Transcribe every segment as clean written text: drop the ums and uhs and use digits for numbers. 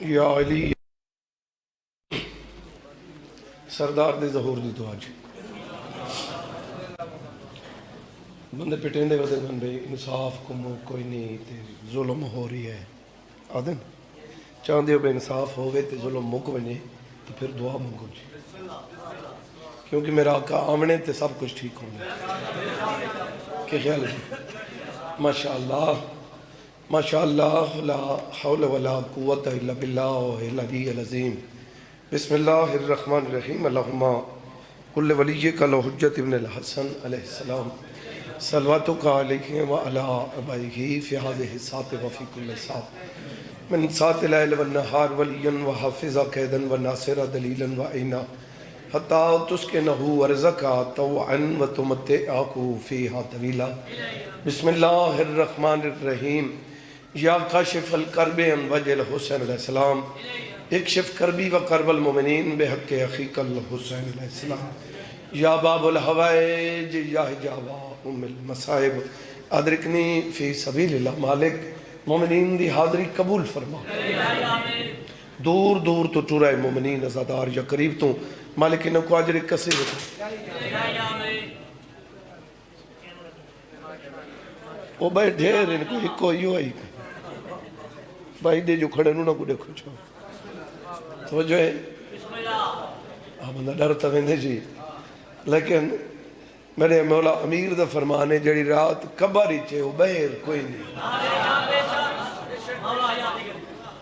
یا علی سردار دے ظہور دی دعا جی بندے پٹیندے ودے دن بھئی انصاف کو کوئی نہیں تے ظلم ہو رہی ہے آدھن چاندے ہو بے انصاف ہوگے تے ظلم مک بنے تو پھر دعا منگو جی کیونکہ میرا آقا آمنے تے سب کچھ ٹھیک ہونے کہ خیال ہے جی ماشاءاللہ ماشاءاللہ لا حول ولا قوت الا باللہ العلی العظیم بسم اللہ الرحمن الرحیم اللہم کل ولیک لو حجت ابن الحسن علیہ السلام صلواتک علیہ وعلا ابائہ فی هذه الساعة وفی کل ساعة من ساعة اللیل والنہار ولیا وحافظا قیدا وناصرا دلیلا وعینا حتی تسکنہ ورزقا طوعا وتمتعہ فیہا طویلا بسم اللہ الرحمن الرحیم یا کاشف الکرب عن وجہ الحسین علیہ السلام اکشف کربی و کرب المؤمنین بحق اخیک الحسین علیہ السلام یا باب الحوائج یا حجاب ام المصائب ادرکنی فی سبیل اللہ مالک مومنین دی حاضری قبول فرما دور دور تو ٹورائے مومنین ازادار یا قریب تو مالک انہوں کو عجر کسی ہوتا وہ بھائی ڈھیر ان کو ایک کو ہی ہوئی بھائی دے جو کھڑے انہوں کو دیکھو چھو تو جو ہے آپ بندہ ڈرتا ویندے جی لیکن میرے مولا امیر دا فرمانے جڑی رات کباری چھے وہ بہر کوئی نہیں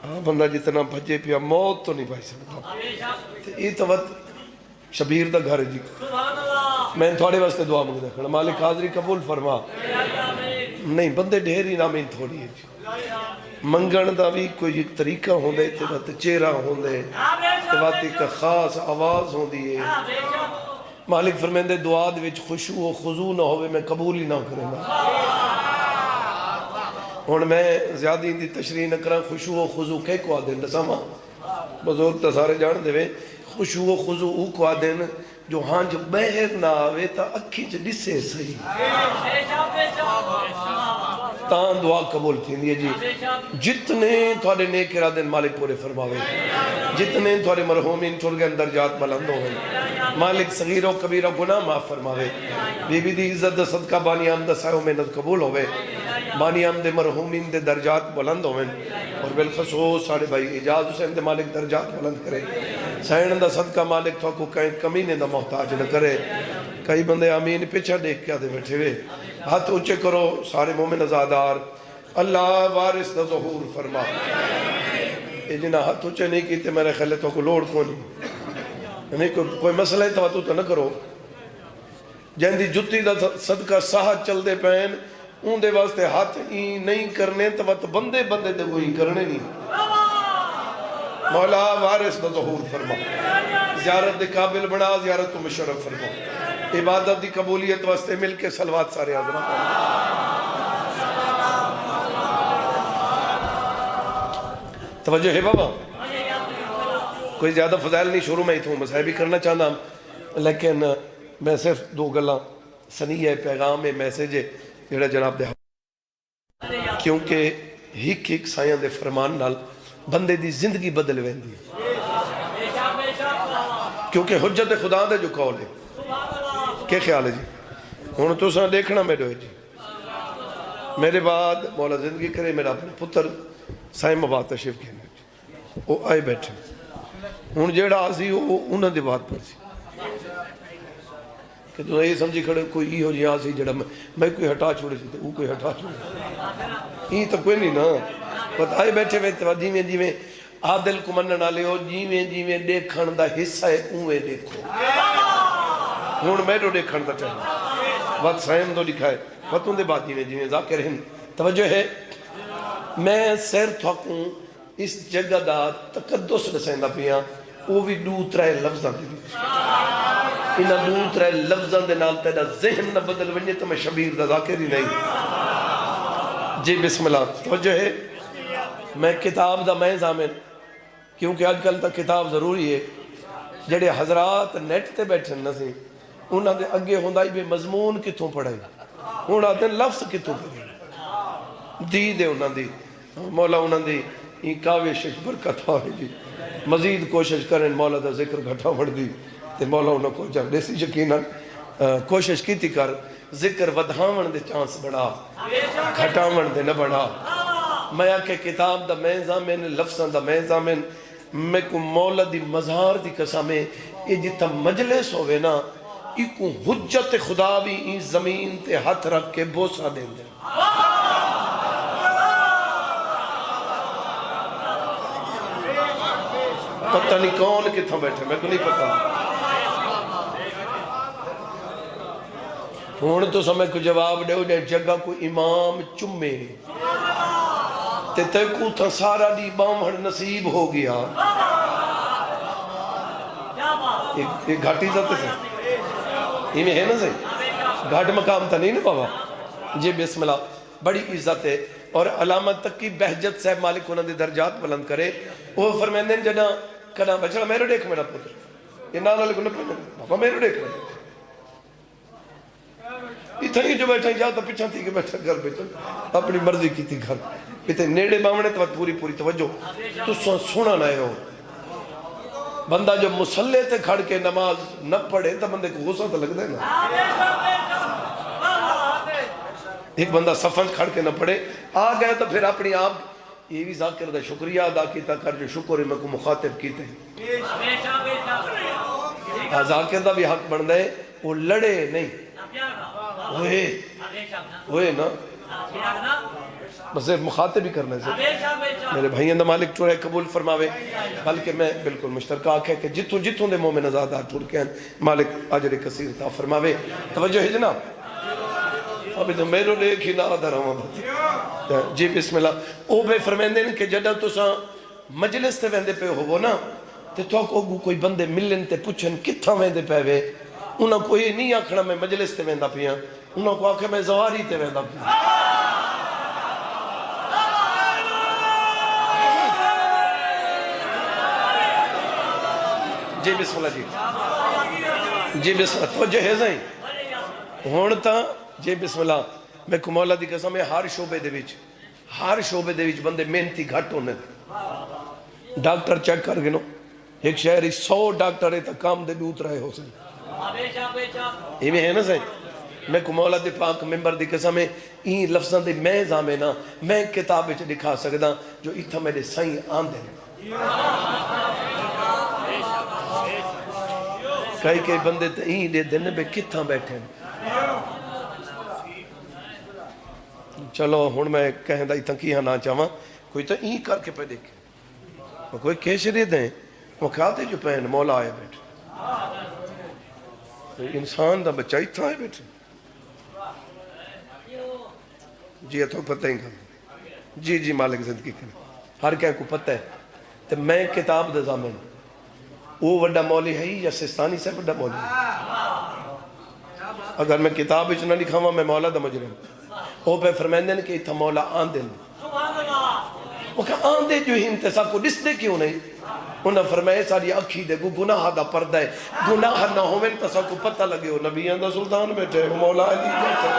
آپ بندہ جتنا بھجے پیا موت تو نہیں پائی سکتا یہ تو وقت شبیر دا گھر جی میں تھوڑے واسطے دعا مانگ رکھنا مالک حاضری قبول فرما نہیں بندے ڈھیری نامین تھوڑی ہے جی منگن دا بھی کوئی ایک طریقہ ہوں دے تے وقت چہرہ ہوں دے تے وقت ایک خاص آواز ہوں دی ہے مالک فرمیندے دعا دے وچ خشوع و خضوع نہ ہوئے میں قبول ہی نہ کریں گا ہون میں زیادہ ہی تشریح نہ کریں خشوع و خضوع کے کو آدھیں نسامہ بزرگ تا سارے جان دے وے خشوع و خضوع او کو آدھیں جو ہاں جو بہر نہ آوے تا اکھی چھ ڈسے صحیح تاں دعا قبول تھی دیئے جی جتنے تھوڑے نیک ارادے مالک پورے فرماوے جتنے تھوڑے مرحومین چھوڑ گئے درجات بلند ہو گئے مالک صغیر و کبیرہ گناہ معاف فرماوے بی بی دی عزت دا صدقہ بانی آمدہ سائے و محنت قبول ہوئے بانی آمدے مرحومین دے درجات بلند ہوئے اور بالخصوص ساڑھے بھائی اجاز حسین دے مالک درجات بلند کرے سائن دا صدقہ مالک تو کو کہیں کمینے دا محتاج نہ کرے کئی بندے آمین پیچھا دیکھ کیا دے بیٹھے ہوئے ہاتھ اونچے کرو سارے مومن ازادار اللہ وارث دا ظہور فرما اے جنہ ہاتھ اونچے نہیں کیتے میرے خیلے تو کو لوڑ کو نہیں کوئی مسئلہ ہے تو نہ کرو جن دی جتی دا صدقہ ساہت چل دے پہن ان دے واسطے ہاتھ ہی نہیں کرنے تو بندے بندے دے وہی کرنے نہیں مولا وارث دا ظہور فرما زیارت دے قابل بنا زیارت کو مشرف فرما عبادت دی قبولیت واسطے مل کے صلوات سارے حضرات توجہ ہے بابا کوئی زیادہ فضائل نہیں شروع میں ہی تھوں مسائل بھی کرنا چاہتا ہوں لیکن میں صرف دو گلاں سنی ہے پیغام ہے میسیج ہے جڑا جناب دے کیونکہ ہک ہک سائیاں دے فرمان نال بندے دی زندگی بدل ویندی کیونکہ حجت خدا دے جو قول ہے کیا خیال ہے جی ہوں تو ساں دیکھنا میرے ہوئے جی میرے بعد مولا زندگی کرے میرا اپنے پتر سائم آباد تشریف کہنے وہ آئے بیٹھے ہوں جیڑا آسی وہ انہوں نے بات پر سی کہ تو یہ سمجھی کھڑے کوئی ہی ہو جی آسی جیڑا میں کوئی ہٹا چھوڑے سی وہ کوئی ہٹا چھوڑے یہ تو کوئی نہیں نا بات آئے بیٹھے ہوئے جی میں عادل کو منن آلے ہو جی میں دیکھن دا حصہ ہے اوے دیکھو ہون میں تو دیکھن دا چاہیے بات سائم تو لکھا ہے باتوں دے بات جی میں ذاکر ہیں توجہ ہے میں سیر تھوکوں اس جگہ دا تقدس رسیندہ پیا وہ بھی دو ترائے لفظاں دے دی انہاں دو ترائے لفظاں دے نال تیرا ذہن نہ بدل ونجے تو میں شبیر دا ذاکر ہی نہیں جی بسم اللہ توجہ ہے میں کتاب دا میں زامن کیونکہ آج کل تا کتاب ضروری ہے جڑے حضرات نیٹ تے بیٹھن نہ سی انہاں دے اگے ہوندائی بے مضمون کتوں پڑھائی انہاں دے لفظ کتوں پڑھائی دی دے انہاں دی مولا انہاں دی این کاوش برکت آئے جی مزید کوشش کریں مولا دا ذکر گھٹا بڑھ دی تے مولا انہوں کو جب دیسی یقیناً کوشش کی تھی کر ذکر ودھاون دے چانس بڑھا گھٹاون دے نہ بڑھا میں آکے کتاب دا میں زامن لفظاں دا میں زامن میں کو مولا دی مظہر دی قسمیں یہ جتا مجلس ہوئے نا ایکو حجت خدا بھی این زمین تے ہاتھ رکھ کے بوسا دیں دیں پتہ نہیں کون کتھا بیٹھے میں کو نہیں پتا ہون تو سمیں کو جواب دے ہو جائے جگہ کو امام چمے تے کو تھا سارا دی بامہڑ نصیب ہو گیا ایک گھاٹی ذاتے سے یہ میں ہے نا صحیح گھاٹ مقام تھا نہیں نا بابا جی بسم اللہ بڑی عزت ہے اور علامت تک کی بہجت صاحب مالک انہوں نے درجات بلند کرے وہ فرمیندن جنا کنا بچڑا میرے دیکھ میرا پتر یہ نانا لکھنے پہنے بابا میرے دیکھ میرے اتھا ہی جو بیٹھا ہی جاتا پیچھا تھی کہ بیٹھا گھر بیٹھا اپنی مرضی کی تھی گھر اتنے نیڑے بامنے تو پوری توجہ تو سونا نہ ہو بندہ جو مسلح تے کھڑ کے نماز نہ پڑھے تو بندے کو غصہ تو لگ دے نا ایک بندہ صفن کھڑ کے نہ پڑھے آ گئے تو پھر اپنی آپ یہ بھی ذاکر دا شکریہ ادا کیتا کر جو شکر میں کو مخاطب کیتے ہیں ذاکر دا بھی حق بن دے وہ لڑے نہیں ہوئے نا بس مخاطب ہی کرنے سے میرے بھائیوں دا مالک ٹورے قبول فرماوے بلکہ میں بالکل مشترکہ آکھے کہ جتوں دے مومن ازادار ٹور کے ہیں مالک عجر کثیر تا فرماوے توجہ ہے جناب ابھی تو میرے دیکھ ہی نہ آدھر ہوں جی بسم اللہ او بے فرمیندے کہ جدہ تو سا مجلس تے ویندے پہ ہو نا تے تو کوئی بندے ملن تے پوچھن کتھا ویندے پہ وے انہاں کوئی نہیں آکھنا میں مجلس تے ویندہ پیا انہاں کو آکھے میں زواری تے ویندہ پیا جی بسم اللہ جی بسم اللہ توجہ ہے زائیں ہونتا جی بسم اللہ میں کو مولا دی قسم ہے ہر شعبے دے وچ بندے محنتی گھٹ ہونے ڈاکٹر چیک کر گنو ایک شہری 100 ڈاکٹر ہے تا کام دے بھی اترائے ہو سن یہ میں ہے نا صحیح میں کو مولا دی پاک ممبر دی قسم ہے این لفظاں دے میں زامینا میں کتاب وچ دکھا سکدا جو اتھا میرے سائیں آن دے کئی بندے تے این دے دن بے کتھا بیٹھے چلو ہون میں کہیں دا اتھا کی ہاں چاہاں کوئی تو این کر کے پہ دیکھے کوئی کیسے دے دیں وہ کھاتے جو پہن مولا آئے بیٹھے انسان دا بچہ اتھا آئے بیٹھے جی اتھا پتہ ہی کھا جی مالک زندگی کرنے ہر کہیں کو پتہ ہے تو میں کتاب دا زامن وہ وڈا مولی ہے یا سستانی سے وڈا مولی ہے اگر میں کتاب اچھنا لکھا ہوا میں مولا دا مجرم وہ پہ فرمیندن کہ اتھا مولا آن دن وہ کہا آن دے جو ہی انتساب کو ڈس دے کیوں نہیں انہاں فرمائے ساری اکھی دے گناہ دا پردہ ہے گناہ نہ ہوئے انتسا کو پتہ لگے ہو نبی اندہ سلطان بیٹھے مولا علی بیٹھے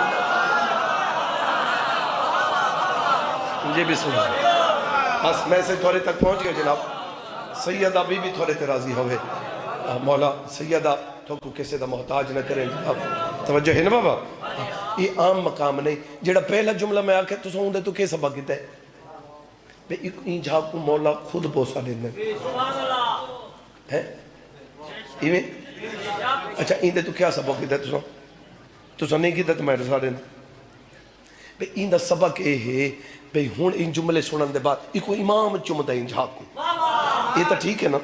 جی بسم اللہ بس میں سے تھوڑے تک پہنچ گئے جناب سیدہ بی بھی تھوڑے تے راضی ہوئے مولا سیدہ تو کو کسے دا محتاج نہ کریں جناب توجہ ہے نا بابا یہ عام مقام نہیں جڑا پہلا جملہ میں آکے تو سوندے تو کیسا باقیتا ہے بے این جہاں کو مولا خود بوسا دینے ہے ایویں اچھا این دے تو کیا سبق کیتا ہے تو سو نہیں کیتا تو میں رسا دینے بے این دا سبق اے ہے بے ہون ان جملے سنن دے بعد ایک امام چمدہ ان جہاں کو یہ تو ٹھیک ہے نا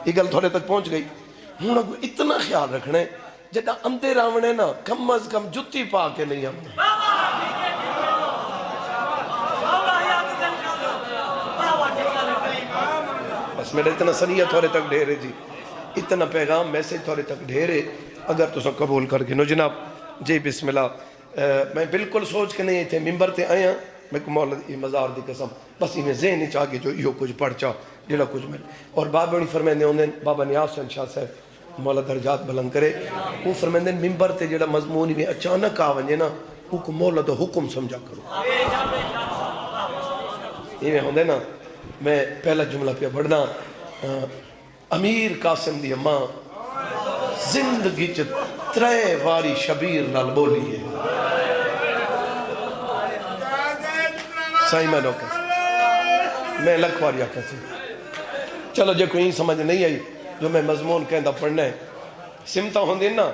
یہ گل تھوڑے تک پہنچ گئی ہوں اگو اتنا خیال رکھنے جدہ اندے راونے نا کم از کم جتی پا کے نہیں آمنا بس میرے اتنا سنیہ تھوڑے تک ڈھیرے جی اتنا پیغام میسیج تھوڑے تک ڈھیرے اگر تو سب قبول کر کے نو جناب جی بسم اللہ میں بالکل سوچ کے نہیں تھے ممبر تے آیا میں کو مولا دی مزار دی قسم بس انہیں ذہن ہی چاہ کے جو یہ کچھ پڑھ چاہ جڑا کچھ مل اور بابا انہی فرمیندے ہوندے بابا نیاز حسین شاہ صاحب مولا درجات بلند کرے وہ فرمیندے ممبر تے جڑا مضمونی میں اچانک آونجے نا وہ کو مولا دا حکم سمجھا کرو یہ ہوندے نا میں پہلا جملہ پہ پڑھنا امیر قاسم دی اماں زندگی چ 3 واری شبیر نال بولی ہے سائیں میں نوکر میں لکھ واری آکھا سی چلو جے کوئی سمجھ نہیں آئی جو میں مضمون کہندہ پڑھنا ہے سمتا ہوندی نا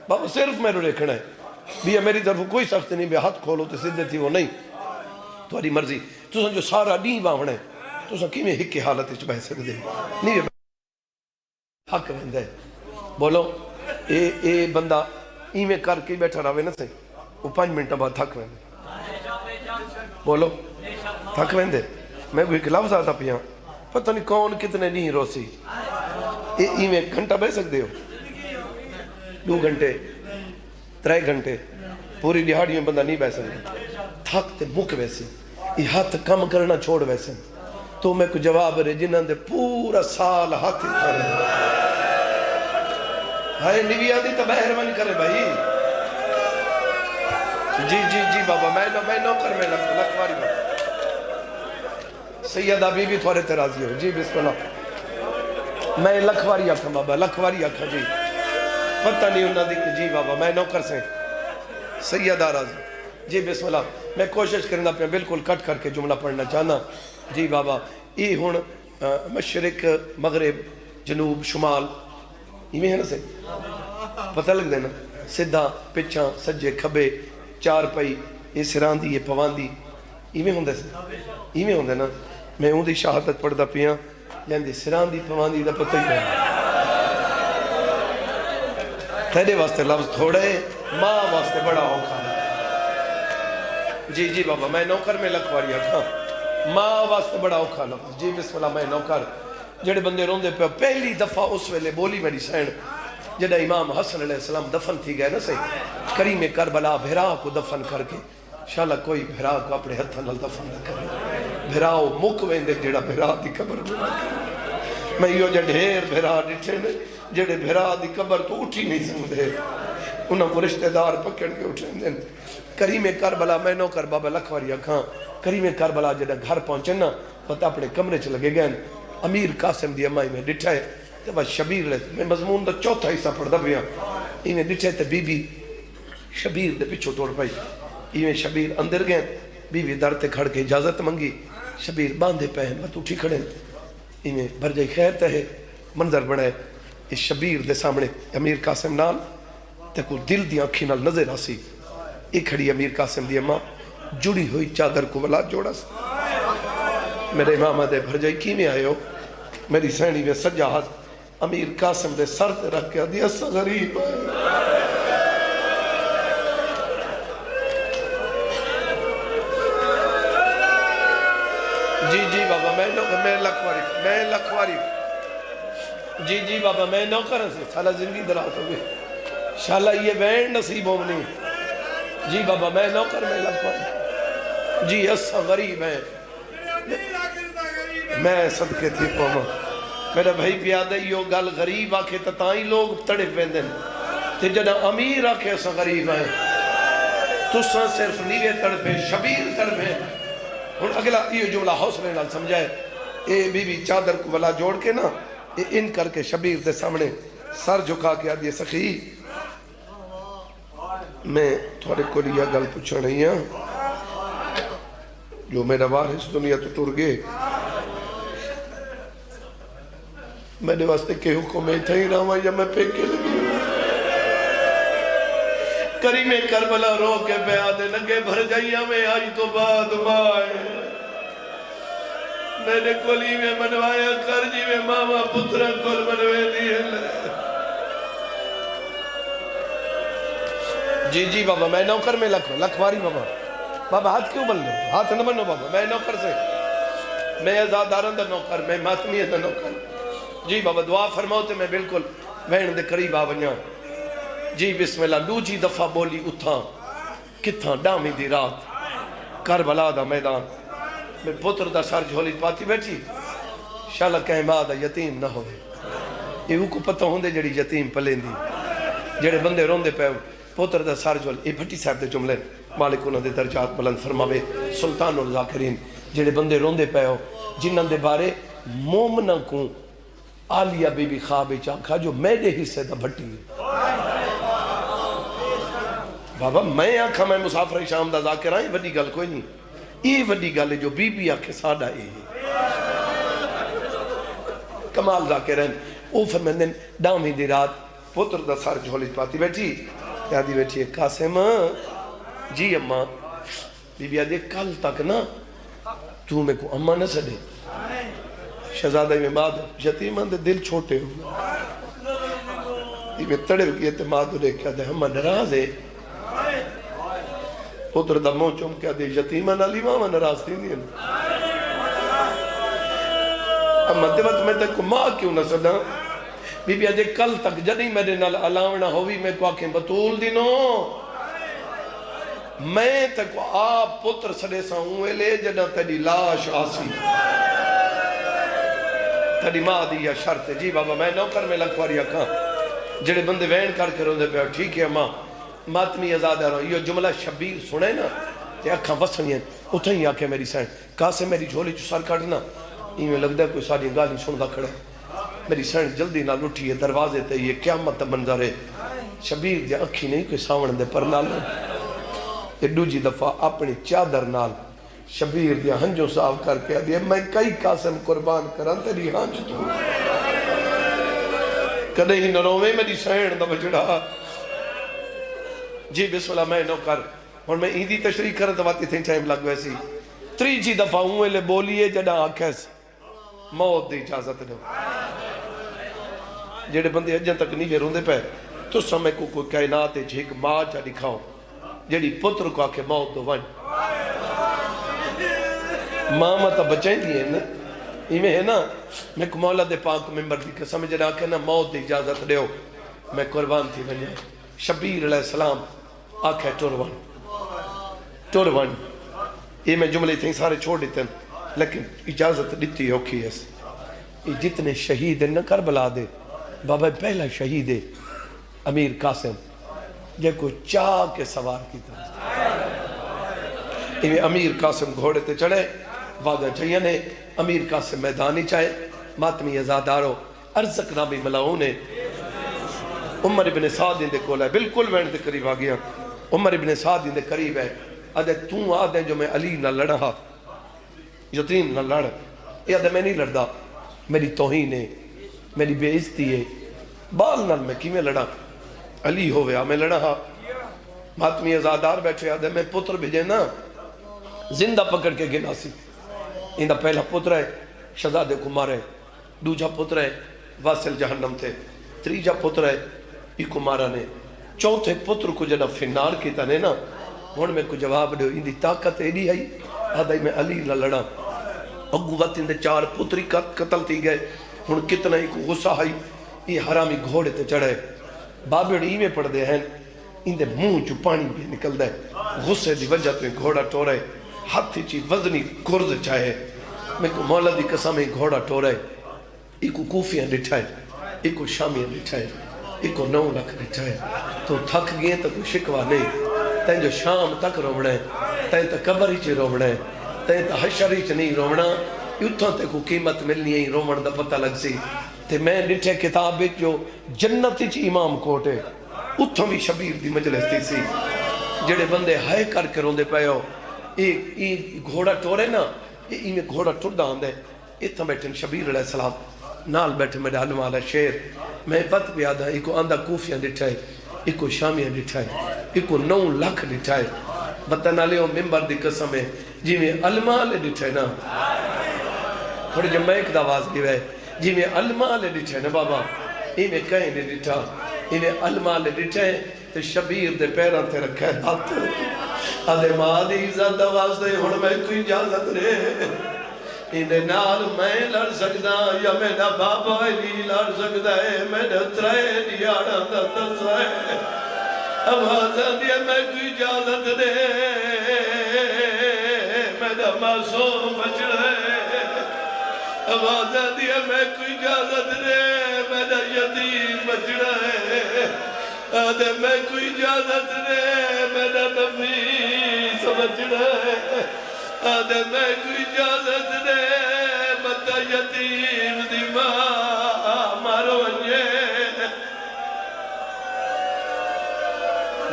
بابا صرف میں رو رکھنا ہے بھی میری طرف کوئی سخت نہیں بھی ہاتھ کھولو تو سدھے تھی وہ نہیں تھوڑی مرضی تو جو سارا نہیں باونا ہے تو کی میں ہک حالت وچ بہ سکدے نہیں تھک ویندا ہے بولو اے بندہ ایویں کر کے بیٹھا رہے نا سی وہ 5 منٹ بعد تھک ویندے بولو تھک ویندے میں کوئی ایک لفظ آتا پیا پتہ نہیں کون کتنے نہیں روسی ایویں گھنٹہ بہ سکتے ہو 2 گھنٹے 3 گھنٹے پوری دہاڑی میں بندہ نہیں بہ سکتا تھک تے مک ویسے یہ ہاتھ کم کرنا چھوڑ ویسے تو میں کو جواب رہے جنہاں دے پورا سال ہاتھ کر ہائے نبی آدھی تو مہربانی کرے بھائی جی بابا میں نوکر میں لکھواری بابا سیدہ بی بی تھوڑے تے راضی ہو جی بسم اللہ میں لکھواری آکھا بابا لکھواری آکھا جی پتہ نہیں انہوں نے جی بابا میں نوکر سے سیدہ راضی جی بسم اللہ میں کوشش کرنا پہ بالکل کٹ کر کے جملہ پڑھنا چاہنا جی بابا یہ ہون مشرق مغرب جنوب شمال یہ ہے نا سے پتہ لگ دینا سدھا پچھاں سجے کھبے 4 پئی یہ سراندی یہ پواندی ایویں ہوندے سے ایویں ہوندے نا میں ہوں دی شہادت پڑھدا پیاں لیندی سراندی پواندی دا پتہ ہی نہیں تیرے واسطے لفظ تھوڑے ماں واسطے بڑا اوکھا جی بابا میں نوکر میں لکھواری آکھاں ماں واسطے بڑا اوکھا لفظ جی بسم اللہ میں نوکر جڑے بندے روندے پہ پہلی دفعہ اس ویلے بولی میری سین جڑا امام حسن علیہ السلام دفن تھی گئے نا صحیح کریم کربلا بھرا کو دفن کر کے شاءاللہ کوئی بھرا کو اپنے ہتھاں نال دفن نہ کرے بھراؤ مک ویندے جڑا بھرا دی قبر میں یہ جو ڈھیر بھرا ڈٹھے نے جڑے بھرا دی قبر تو اٹھی نہیں سکتے انہاں کو رشتہ دار پکڑ کے اٹھیں دیں کریم کربلا میں نو کر بابا لکھواری آکھاں کریم کربلا جڑا گھر پہنچے نا پتہ اپنے کمرے چ لگے گئے امیر قاسم دی امائی میں ڈٹھا ہے تو بس شبیر لے میں مضمون دا چوتھا حصہ پڑھدا پیا ایویں ڈٹھے تے بی بی شبیر دے پیچھے ٹوڑ پئی ایویں شبیر اندر گئے بی بی در تے کھڑ کے اجازت منگی شبیر باندھے پے مت اٹھی کھڑے ایویں بھر جائی خیر تے منظر بڑے اس شبیر دے سامنے امیر قاسم نال تے کو دل دی آنکھی نال نظر آسی ایک کھڑی امیر قاسم دی اماں جڑی ہوئی چادر کو ولا جوڑا سی میرے امامہ دے بھر جائی کی میں آئے ہو میری سینی میں سجا ہاتھ امیر قاسم دے سر تے رکھ کے دیا سا غریب جی بابا میں لکھواری جی بابا میں نوکر سے سالہ زندگی دراز ہو گئی شاللہ یہ وین نصیب ہونی جی بابا میں نوکر میں لکھواری جی اسا غریب ہے میں صدقے تھی پوما میرا بھائی پیادہ یہ گل غریب آکھے تتائیں لوگ تڑے پیندن تے جنہ امیر آکھے اسا غریب ہے تساں صرف نیوے تڑپے شبیر تڑپے اور اگلا یہ جملہ حوصلے نال سمجھائے اے بی بی چادر کو ولا جوڑ کے نا ان کر کے شبیر دے سامنے سر جھکا کے آدھی سخی میں تھوڑے کو لیا گل پوچھا نہیں ہاں جو میرا وارث دنیا تو ٹر گئے میرے واسطے کہ حکم میں تھا ہی رہا یا میں پیکے لگی کریم کربلا رو کے بیادے لگے بھر جائیاں میں آج تو بعد مائے میں نے کولی میں منوایا کر جی میں ماما پترہ کل منوے دیئے جی بابا میں نوکر میں لکھواری بابا ہاتھ کیوں بن لو ہاتھ نہ بنو بابا میں نوکر سے میں ازادارن دا نوکر میں ماتمی دا نوکر جی بابا دعا فرماؤ تے میں بالکل وین دے قریب آونیا جی بسم اللہ دو جی دفعہ بولی اتھاں کتھاں ڈامی دی رات کربلا دا میدان میں پتر دا سر جھولی پاتی بیٹھی شاءاللہ کہیں ماں دا یتیم نہ ہوئے یہ کو پتہ ہوندے جڑی یتیم پلین دی جڑے بندے روندے پہ پتر دا سر جھولی یہ بھٹی صاحب دے جملے مالک انہوں دے درجات بلند فرماوے سلطان الذاکرین جڑے بندے روندے پے ہو جنہاں دے بارے مومنہ کو آلیہ بی بی خواب چاکھا جو میرے حصے دا بھٹی ہے بابا میں آکھا میں مسافر شام دا ذاکر آئیں وڈی گل کوئی نہیں یہ وڈی گل ہے جو بی بی آکھے ساڑھا ہے کمال ذاکر ہیں او فرمندن ڈامی دی رات پتر دا سار جھولی پاتی بیٹھی کیا دی بیٹھی ہے قاسم جی اماں بی بی آدھے کل تک نا تو میں کو اماں نہ سڑے شہزادہ میں بعد یتیمان دے دل چھوٹے ہوئے یہ میں تڑے ہوئی اعتماد ہو کیا دے ہمیں نراز ہے پتر دا مو چوم کیا دے یتیمان علی ماں نراز تھی نہیں اماں دے وقت میں تے کو ماں کیوں نہ سڑا بی بی آدھے کل تک جدی میرے نال علاونا ہوئی میں کو آنکھیں بطول دینو میں تک آپ پتر سڑے سا ہوئے لے جنا تیری لاش آسی تیری ماں دیا شرط جی بابا میں نوکر میں لکھواری اکھاں جڑے بندے وین کر کے روندے پہ ٹھیک ہے ماں ماتمی ازاد رہا یہ جملہ شبیر سنے نا تے اکھاں وسنی ہیں اتھا ہی آکے میری سین کاسے میری جھولی جو سر کٹنا یہ میں لگ دا کوئی ساری گالی سندہ کھڑا میری سین جلدی نہ لٹھی ہے دروازے تے یہ قیامت منظر ہے شبیر دیا اکھی نہیں کوئی ساون دے پر نال ایڈو جی دفعہ اپنی چادر نال شبیر دیا ہنجوں صاف کر کے دیا میں کئی قاسم قربان کران تیری ہنج تو کدے ہی نروے میری سین دا بجڑا جی بسم اللہ میں نو کر اور میں ایدی تشریح کرن دواتی تھیں ٹائم لگ ویسی تری جی دفعہ ہوئے لے بولیے جڑا آکھیس موت دی اجازت دو جڑے بندے اجن تک نہیں روندے پہ تو سمے کو کوئی کائنات ہے جھیک ماں چا دکھاؤ جڑی پتر کو آکے موت دو ون ماں ماں بچائیں دیئے نا ایمیں ہے نا میں کو مولا دے پاک ممبر دی قسم جڑا کہ نا موت دی اجازت دیو میں قربان تھی بنیا شبیر علیہ السلام آکھے ٹور ون یہ میں جملے تھیں سارے چھوڑ دیتے ہیں لیکن اجازت دیتی ہوکی ہے یہ جتنے شہید ہیں نہ کربلا دے بابا پہلا شہید ہے امیر قاسم یہ کو چاہ کے سوار کی طرح یہ امیر قاسم گھوڑے تے چڑھے وعدہ چاہیے نے امیر قاسم میدانی چاہے ماتمی ازادارو ارزق نامی ملاؤنے عمر ابن سعد اندے کول ہے بالکل وین دے قریب آگیا عمر ابن سعد اندے قریب ہے آدھے توں آدھے جو میں علی نہ لڑا ہا یتیم نہ لڑ یہ آدھے میں نہیں لڑدا میری توہین ہے میری بے عزتی ہے بال نال میں کی میں لڑا علی ہویا میں لڑا ہا ماتمی ازادار بیٹھے آدھے میں پتر بھیجے نا زندہ پکڑ کے گنا سی اندہ پہلا پتر ہے شہزادے کمار ہے دوجہ پتر ہے واصل جہنم تھے تریجہ پتر ہے ای کمارہ نے چوتھے پتر کو جنہ فنار کی تنے نا ہون میں کو جواب دے اندی طاقت ایڈی ہے آدھائی میں علی نہ لڑا اگو وقت اندے 4 پتری قتل تھی گئے ہون کتنا ہی کو غصہ ہے یہ حرامی گھوڑے تے چڑھے بابیڑ ای میں پڑھ دے ہیں اندے منہ جو پانی بھی نکل دے غصے دی وجہ تو گھوڑا ٹورے ہاتھی چی وزنی گرد چاہے میں کو مولا دی قسم ہی گھوڑا ٹورے ایکو کوفیاں لٹھائے ایکو شامیاں لٹھائے ایکو 9 لکھ لٹھائے تو تھک گئے تو کوئی شکوہ نہیں تین جو شام تک روڑے تین تو قبر ہی چی روڑے تین تو حشر ہی چی نہیں روڑا اتھوں تے کو قیمت ملنی ہے رومن دا پتہ لگ سی تے میں لٹھے کتاب جو جنتی چی امام کوٹے اتھوں بھی شبیر دی مجلس تھی سی جڑے بندے ہائے کر کے روندے پہ ہو ایک گھوڑا ٹورے نا یہ میں گھوڑا ٹور دا آندے اتھا بیٹھیں شبیر علیہ السلام نال بیٹھے میرے علم والا شیر میں پت بھی آدھا ایکو آندہ کوفیاں لٹھائے ایکو شامیاں لٹھائے ایکو 9 لکھ لٹھائے بتنا لے ممبر دی قسم ہے جی میں علماء لے لٹھائے نا تھوڑی جب میں ایک دواز دی ہے جی میں علماء لے لٹھائے نا بابا یہ میں کہیں لے لٹھا یہ میں علماء لے لٹھائے تے شبیر دے پیران تے رکھا ہے ہاتھ آدھے ماں دی عزت دواز دے ہون میں کوئی اجازت رے اندے نال میں لڑ سکدا یا میرا بابا ہی لڑ سکدا ہے میرا ترے دیاڑا دا دسا ہے آوازاں دیا میں کوئی اجازت دے میرا معصوم بچڑا ہے آوازاں دیا میں کوئی اجازت دے میرا یتیم بچڑا ہے آدھے میں کوئی اجازت دے میرا نفیس بچڑا ہے آدھے میں کوئی اجازت دے بندہ یتیم دی ماں مارو انجے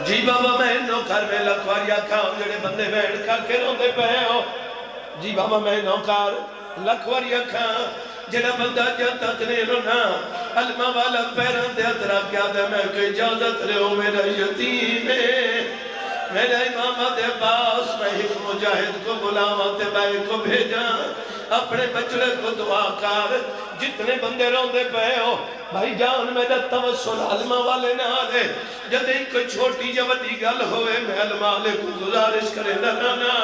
جی بابا میں نوکر میں لکھواریا کھاؤں جڑے بندے بیٹھ کر کے روندے پہ ہو جی بابا میں نوکر لکھواریا کھاؤں جڑا بندہ جاتا تنے رونا علمہ والا پیران دے اترا کیا دے میں کوئی اجازت لے ہو میرا یتیم ہے میرا امام دے باس میں ایک مجاہد کو بلاوان تے بھائی کو بھیجا اپنے بچڑے کو دعا کر جتنے بندے روندے پہ ہو بھائی جان میرا توسل علمہ والے نہ آدھے جب ایک کوئی چھوٹی یا وڈی گل ہوئے میں علمہ والے کو گزارش کرے نہ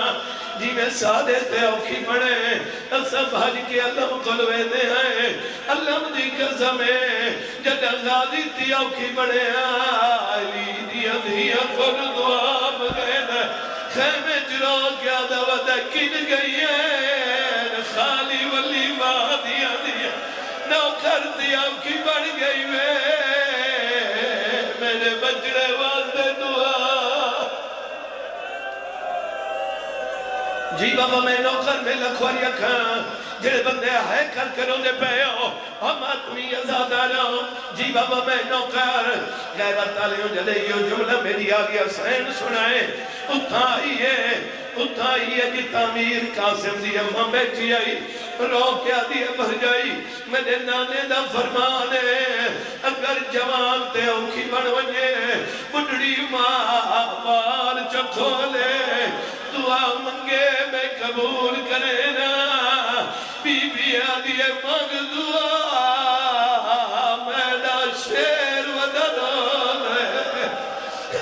جی میں سادے تے اوکھی بڑے اسا بھاج کے اللہ مقلوے دے ہیں اللہ مدی قسم ہے جب غازی تی اوکھی بڑے آلی دیا دیا کن دعا بغیر خیمے جرو کیا دعوت کن گئی ہے خالی ولی ماں دیا دیا نو کر دیا اوکھی بڑھ گئی میرے بچڑے واسطے دعا جی بابا میں نوکر میں لکھواری اکھاں جڑے بندے آئے کر کروں دے پہ ہو ہم آدمی ازادہ رہو جی بابا میں نوکر غیرت آلیوں جلے یہ جملہ میری آگیا سین سنائے اتھائیے جی تعمیر قاسم دی اممہ بیٹھی آئی رو کیا دیئے بھر جائی میرے نانے دا فرمانے اگر جوان تے اوکھی بڑھونے بڑھڑی ماں مال چکھولے دعا منگے میں قبول کرے نا بی بی آدھیے مانگ دعا میرا شیر ودنوں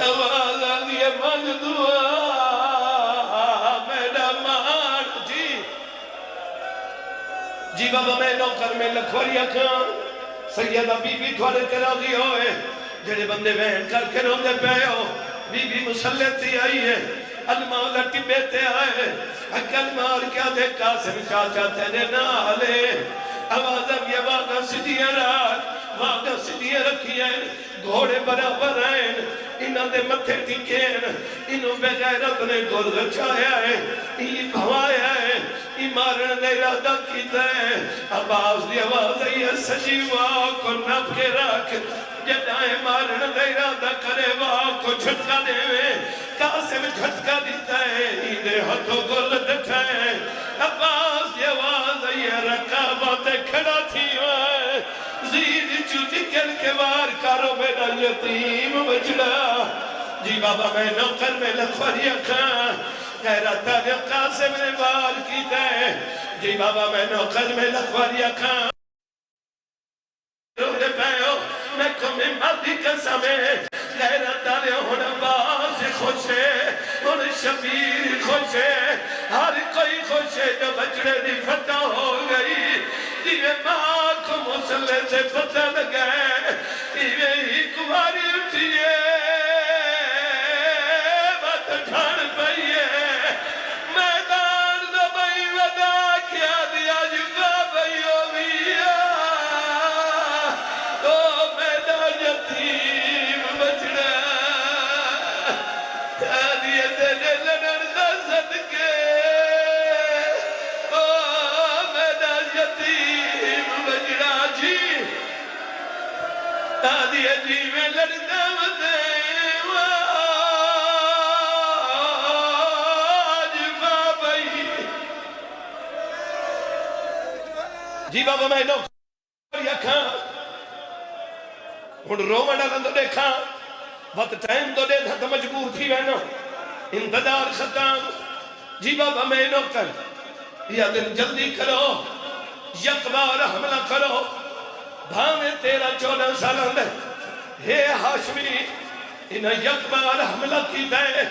آواز آدھیے مانگ دعا میرا مان جی بابا میں نوکر میں لکھواری اکھاں سیدہ بی بی تھوڑے تیرا دی ہوئے جڑے بندے بہن کر کے روندے پہ ہو بی بی مسلط تھی آئی ہے المولا ٹبیتے آئے اکل مار کیا دے قاسم چاچا تیرے نالے آوازم یہ واقع سدیاں رات واقع سدیاں رکھیاں گھوڑے برابر ہیں انہاں دے متھے ٹکین انہوں بے غیرت نے گل گچایا ہے یہ بھوایا ہے یہ مارن دے ارادہ کیتا ہے آواز دی آواز ہے سجیوہ کو نپ کے رکھ جدائیں مارن دے ارادہ کرے واہ کو جھٹکا دے قاسم جھٹکا دیتا ہے ایدے ہتھوں گل دکھا ہے عباس یہ آواز یہ رکابات کھڑا تھی ہے زید چو نکل کے وار کارو میرا یتیم بچڑا جی بابا میں نوکر میں لکھواری اکھاں غیرت آدھے قاسم نے وار کیتا ہے جی بابا میں نوکر میں لکھواری اکھاں روڑے پہو میں کمی مادی قسم ہے غیرت آلے ہونا باز خوش ہے ان شبیر خوش ہے ہر کوئی خوش ہے جو بچڑے دی فتح ہو گئی دیوے ماں کو مسلح سے پتہ لگائے دیوے ہی کماری اٹھئے بات ٹھان پئیے میدان دبائی ودا کیا دیا جگہ بھئیو بھیا او میدان یتیم بچڑا دیئے دینے لنن دا صدقے او میدان یتیم بچڑا جی دیئے جی میں لڑنا ودے جی بابا میں نوکر یکھاں ہن رومنہ لندو دیکھاں وقت ٹائم دو دے تھا تو مجبور تھی رہنا انتظار ختم جی بابا میں نوکر یا دن جلدی کرو یک بار حملہ کرو بھامے 13-14 سالوں دے ہے ہاشمی انہیں یک بار حملہ کی دے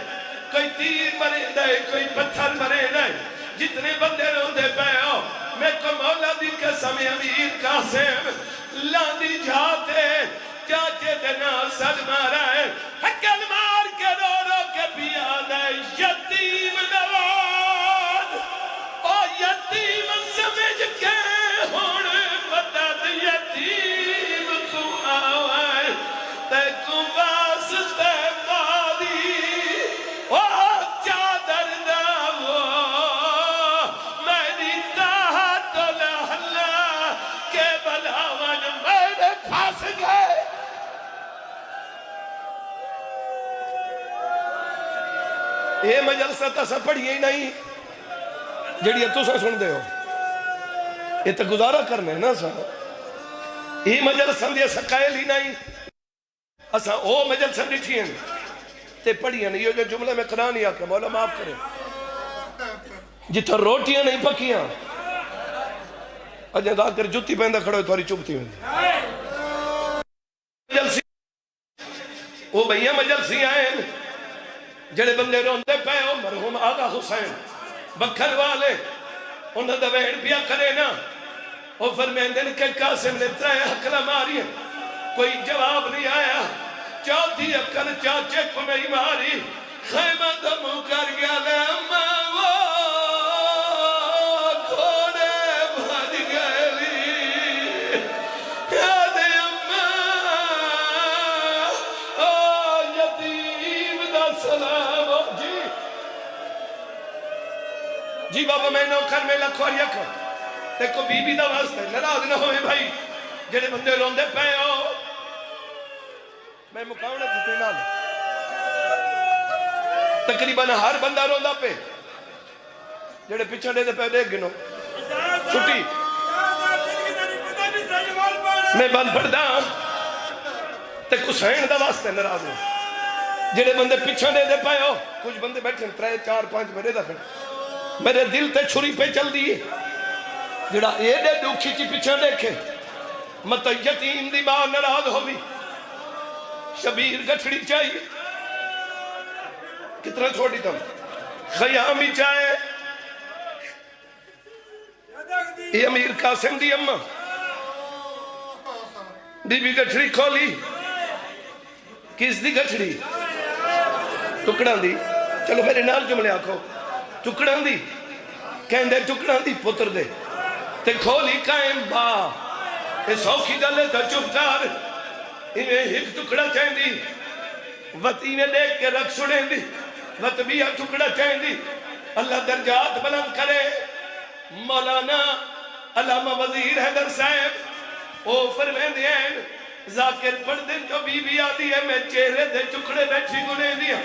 کوئی تیر مرے دے کوئی پتھر مرے دے جتنے بندے روندے پہ ہو میں کو مولا دی قسم امیر قاسم لاندی جاتے چاچے دینا سل مارا ہے حکل مار کے رو رو کے پیادہ یتیم نواد او یتیم سمجھ کے ہون مدد یتیم کو آوائے تے کو واسطے مالی او چادر داو یہ مجلسہ تسا پڑھیے ہی نہیں جڑی تسا سن دے ہو، یہ تو گزارا کرنا ہے نا سا، یہ مجلسہ دیا سقائل ہی نہیں، اسا او مجلسہ ڈٹھی ہیں تے پڑھیے نہیں، یہ جو جملہ میں قرآن ہی آکے مولا معاف کرے، جتھا روٹیاں نہیں پکیاں اجا دا کر جتی پہندہ کھڑو ہے تواری چوبتی ہوئی مجلسی وہ بھئیہ مجلسی آئیں جڑے بندے روندے پہ ہو مرحوم آغا حسین بکھر والے انہوں دا وین پیا کرے نا وہ فرمیندن کہ قاسم نے ترائے حقلہ ماری کوئی جواب نہیں آیا، چوتھی اکل چاچے کو نہیں ماری، خیمہ دمو کر گیا لے اماں وہ کھوڑے بھاج گئے یاد اماں او یتیم دا سلام جی بابا میں نوکر میں لکھوار یکھا تے کو بی بی دا واسطہ نراض نہ ہوئے بھائی جڑے بندے روندے پہ ہو میں مقاومت تھی نال تقریباً ہر بندہ روندا پہ جڑے پچھا دے پہ دیکھ گنو چھٹی میں بند پڑھدا تے حسین دا واسطہ ناراض ہو جڑے بندے پچھا دے پہ ہو کچھ بندے بیٹھے 3 4 5 میرے دا کھڑے میرے دل تے چھری پہ چل دی جڑا اے دے دکھی چی پچھا دیکھے مت یتیم دی ماں ناراض ہو بھی شبیر گٹھڑی چاہیے کتنا چھوڑی تم خیامی چاہے یہ امیر قاسم دی اممہ بی بی گٹھڑی کھولی کس دی گٹھڑی ٹکڑان دی چلو میرے نال جملے آکھو ٹکڑان دی کہیں دے ٹکڑان دی پتر دے تے کھولی قائم با اے سوکھی گلے تا چپکار انہیں ایک ٹکڑا چاہیں دی وط انہیں دیکھ کے رکھ سڑیں دی وط بھی ٹکڑا چاہیں دی اللہ درجات بلند کرے مولانا علامہ وزیر حیدر صاحب او فرمین دین ذاکر پڑھ دن جو بی بی آدھی ہے میں چہرے دے ٹکڑے بیٹھی گنے دیا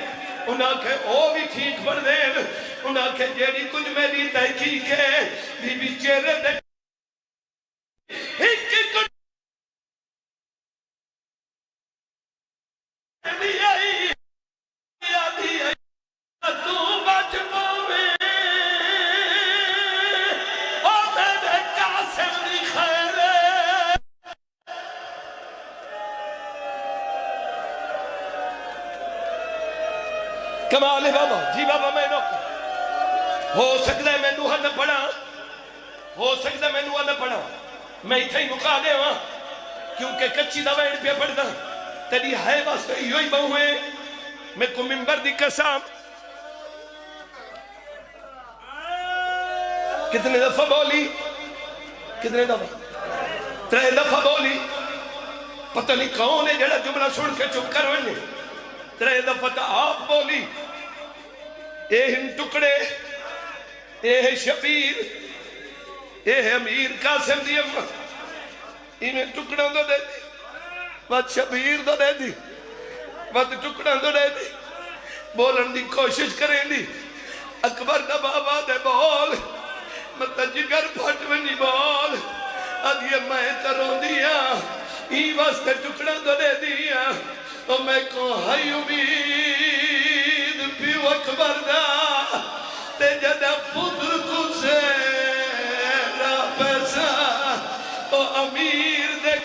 انہاں کہ او بھی ٹھیک پڑھ دین انہاں کہ جیڑی کچھ میری تحقیق ہے بی بی چہرے دے ایک کچھ کمال ہے بابا جی بابا میں نو ہو سکتا ہے میں نوحہ نہ پڑھا ہو سکتا ہے میں نوحہ نہ پڑھا میں اتھا ہی مقا دے وہاں کیونکہ کچھی دوائن پہ پڑھتا تیری ہے واسطہ یوں ہی بہو ہے میں کو ممبر دی قسم کتنے دفعہ بولی کتنے دفعہ 3 دفعہ بولی پتہ نہیں کون ہے جڑا جملہ سن کے چپ کر ونے 3 دفعہ تا آپ بولی اے ہن ٹکڑے اے ہے شبیر اے ہے امیر قاسم دی امہ انہیں ٹکڑوں دو دے دی وقت شبیر دو دے دی وقت ٹکڑوں دو دے دی بولن دی کوشش کریں دی اکبر دا بابا دے بول مطا جگر پھٹ ونی بول ادھے میں تروں دیا ای واسطے ٹکڑوں دو دے دیا تو میں کو ہائی امید پیو اکبر دا تے جدہ پدر کو سے را پیسا او امیر دے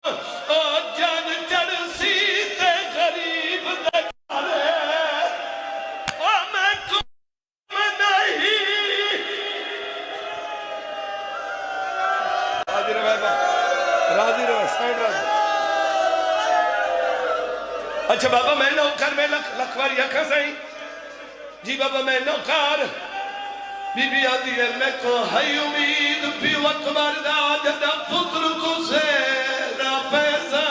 او جان چڑسی تے غریب دے گھرے او میں کو نہیں راضی رہے بابا سائن راضی اچھا بابا میں نوکر میں لکھوار یکھا سائیں جی بابا میں نوکر بی بی آدھی ہے میں کو ہائی امید پیو اکبر دا جدہ پتر کو سے را پیسا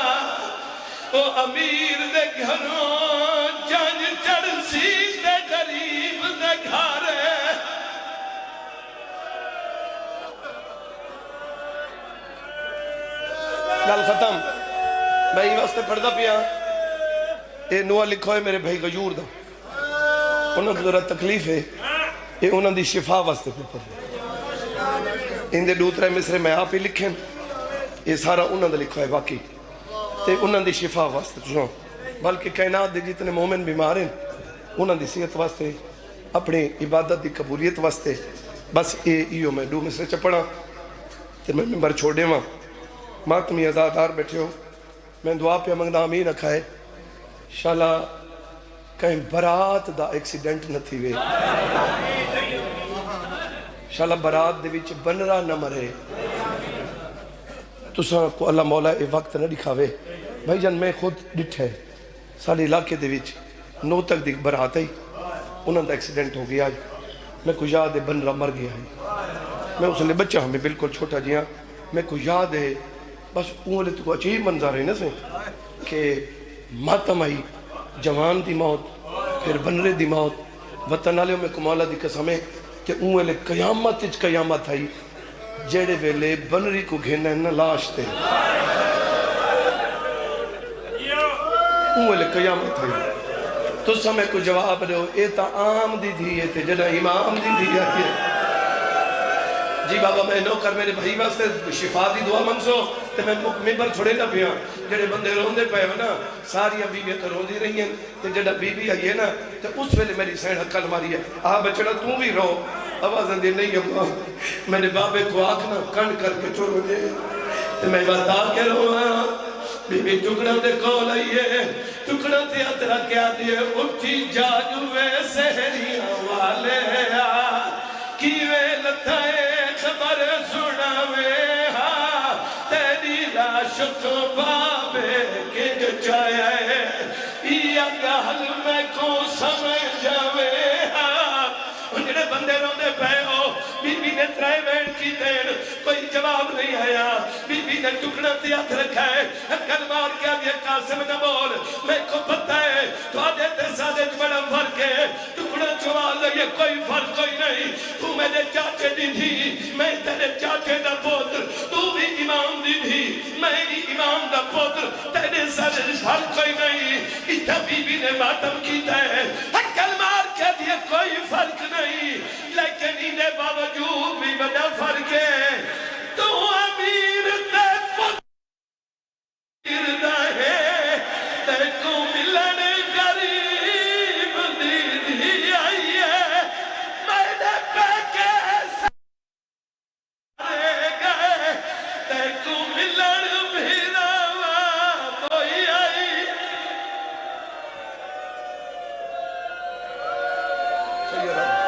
او امیر دے گھروں جان چڑسی دے غریب دے گھارے گل ختم میں ہی واسطے پڑھدا پیا اے نوہ لکھو ہے میرے بھائی غیور دا انہوں کو ذرا تکلیف ہے یہ انہوں دی شفا واسطے پہ پڑھ ان دے دوترے مصرے میں آپ ہی لکھیں یہ سارا انہوں دا لکھا ہے باقی تے انہوں دی شفا واسطے سنو بلکہ کائنات دے جتنے مومن بیمار ہیں انہوں دی صحت واسطے اپنی عبادت دی قبولیت واسطے بس یہ میں دو مصرے چپڑا تے میں ممبر چھوڑے ماں ماتمی ازادار بیٹھے ہو میں دعا پہ منگنا امین رکھا ہے شالا کہیں برات دا ایکسیڈنٹ نہ تھی وے شالا برات دے وچ بنرا نہ مرے تو ساں کو اللہ مولا اے وقت نہ دکھاوے بھائی جان میں خود ڈٹھے سارے علاقے دے وچ نو تک دی برات ہے انہوں دا ایکسیڈنٹ ہو گیا میں کو یاد ہے بنرا مر گیا ہے میں اس نے بچہ ہمیں بالکل چھوٹا جیاں میں کو یاد ہے بس اولے تو کو عجیب منظر ہے نا سے کہ ماتم آئی جوان دی موت پھر بنرے دی موت وطن آلے میں کو مولا دی قسم ہے کہ اولے قیامت اچ قیامت آئی جیڑے ویلے بنری کو گھینا ہے نا لاش تے اولے قیامت آئی تو سمیں کو جواب دے ہو اے تا عام دی دھیئے تھے جنہ امام دی دھیئے تھے جی بابا میں نوکر میرے بھائی واسطے شفا دی دعا منسو تے میں ممبر چھوڑے نہ پیا جڑے بندے روندے پے ہو نا ساری بیوی تو روندی رہی ہیں تے جڑا بی بی آئی ہے نا تے اس ویلے میری سین حقل ماری ہے بچڑا تو بھی رو آواز اندی نہیں ہوا میرے بابے کو آکھنا کن کر کے چھوڑو دے تے میں بتا کے رو بی بی ٹکڑا دے کول آئیے ٹکڑا تے اترا کیا دیے اٹھی جاجوے سہریاں والے کیوے لتھائے خبر سناوے تیری لاشق بابے کے جو چاہے یا گہل میں کو سمجھ جاوے انجھنے بندے روندے پہ ہو بی بی نے ترائے بیٹھ کی دیر کوئی جواب نہیں آیا بی بی نے ٹکڑا تیات رکھا ہے کلمار کیا دیا قاسم نہ بول میں کو پتہ ہے تو آدھے تے سادے بڑا فرق ہے ٹکڑا چوال یہ کوئی فرق کوئی نہیں تو میرے چاچے دی تھی میں تیرے چاچے دا پوتر تو بھی امام دی تھی میں بھی امام دا پوتر تیرے سادے فرق کوئی نہیں اتھا بی بی نے ماتم کیتا ہے کلمار کیا دیا کوئی فرق نہیں لیکن انہیں باوجود بھی بڑا فرق ہے تو امیر تے پتر دا ہے تے کو ملن غریب دی دی آئی ہے میں نے پیکے سارے گئے تے کو ملن بھیراوا کوئی آئی سیدہ